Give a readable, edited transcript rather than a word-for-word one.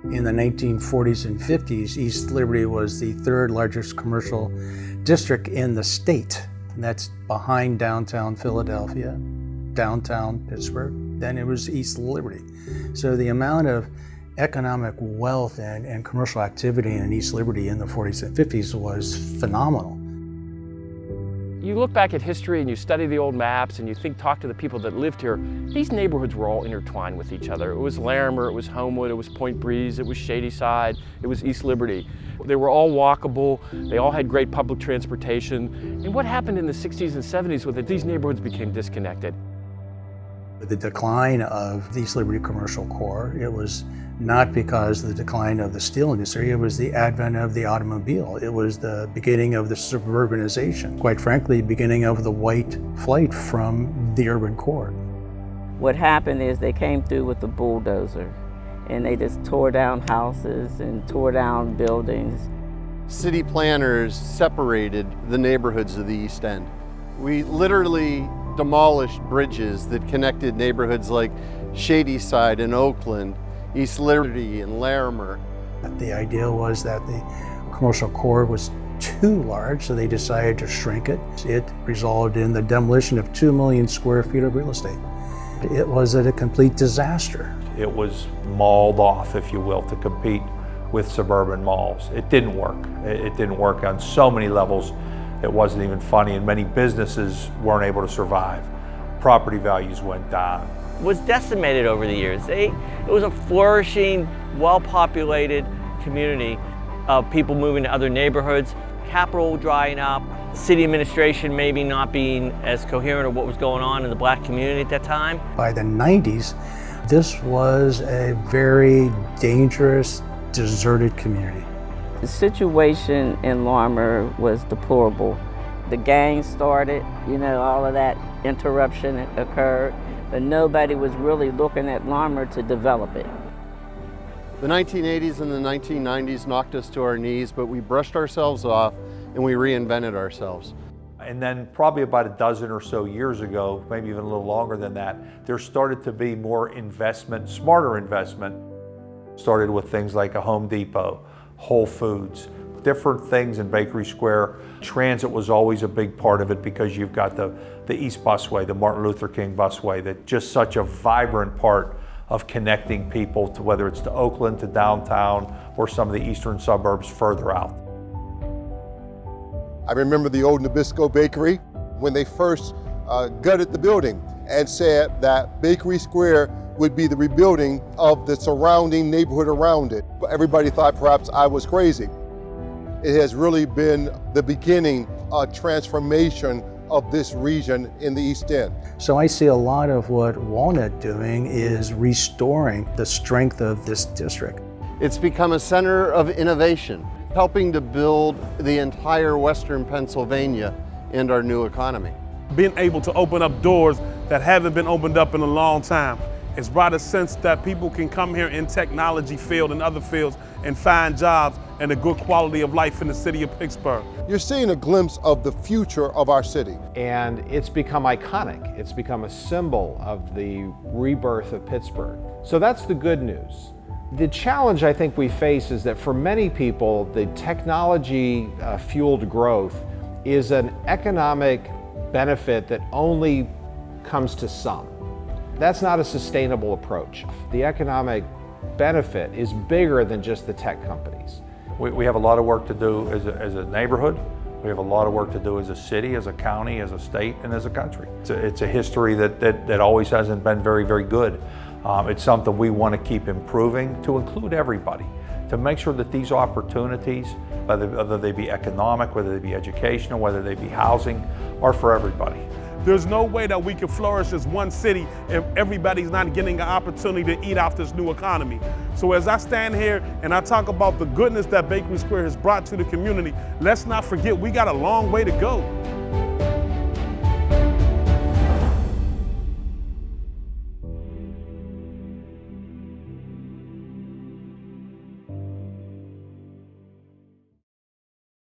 In the 1940s and 50s, East Liberty was the third largest commercial district in the state. And that's behind downtown Philadelphia, downtown Pittsburgh, then it was East Liberty. So the amount of economic wealth and commercial activity in East Liberty in the 40s and 50s was phenomenal. You look back at history and you study the old maps and you talk to the people that lived here, these neighborhoods were all intertwined with each other. It was Larimer, it was Homewood, it was Point Breeze, it was Shadyside, it was East Liberty. They were all walkable, they all had great public transportation. And what happened in the 60s and 70s was that these neighborhoods became disconnected. The decline of the East Liberty commercial core, it was not because of the decline of the steel industry, it was the advent of the automobile. It was the beginning of the suburbanization. Quite frankly, beginning of the white flight from the urban core. What happened is they came through with the bulldozer and they just tore down houses and tore down buildings. City planners separated the neighborhoods of the East End. We literally demolished bridges that connected neighborhoods like Shadyside and Oakland, East Liberty and Larimer. The idea was that the commercial core was too large, so they decided to shrink it. It resulted in the demolition of 2 million square feet of real estate. It was a complete disaster. It was mauled off, if you will, to compete with suburban malls. It didn't work. It didn't work on so many levels. It wasn't even funny, and many businesses weren't able to survive. Property values went down. Was decimated over the years. It was a flourishing, well-populated community of people moving to other neighborhoods, capital drying up, city administration maybe not being as coherent of what was going on in the black community at that time. By the 90s, this was a very dangerous, deserted community. The situation in Larimer was deplorable. The gang started, all of that interruption occurred, but nobody was really looking at Larimer to develop it. The 1980s and the 1990s knocked us to our knees, but we brushed ourselves off and we reinvented ourselves. And then probably about a dozen or so years ago, maybe even a little longer than that, there started to be more investment, smarter investment. Started with things like a Home Depot, Whole Foods, different things in Bakery Square. Transit was always a big part of it because you've got the East Busway, the Martin Luther King Busway, that's just such a vibrant part of connecting people to whether it's to Oakland, to downtown, or some of the eastern suburbs further out. I remember the old Nabisco Bakery when they first gutted the building and said that Bakery Square would be the rebuilding of the surrounding neighborhood around it. Everybody thought perhaps I was crazy. It has really been the beginning of transformation of this region in the East End. So I see a lot of what Walnut doing is restoring the strength of this district. It's become a center of innovation, helping to build the entire Western Pennsylvania and our new economy. Being able to open up doors that haven't been opened up in a long time. It's brought a sense that people can come here in technology field and other fields and find jobs and a good quality of life in the city of Pittsburgh. You're seeing a glimpse of the future of our city. And it's become iconic. It's become a symbol of the rebirth of Pittsburgh. So that's the good news. The challenge I think we face is that for many people, the technology fueled growth is an economic benefit that only comes to some. That's not a sustainable approach. The economic benefit is bigger than just the tech companies. We have a lot of work to do as a neighborhood. We have a lot of work to do as a city, as a county, as a state, and as a country. It's a history that always hasn't been very, very good. It's something we want to keep improving to include everybody, to make sure that these opportunities, whether they be economic, whether they be educational, whether they be housing, are for everybody. There's no way that we can flourish as one city if everybody's not getting an opportunity to eat off this new economy. So as I stand here and I talk about the goodness that Bakery Square has brought to the community, let's not forget we got a long way to go.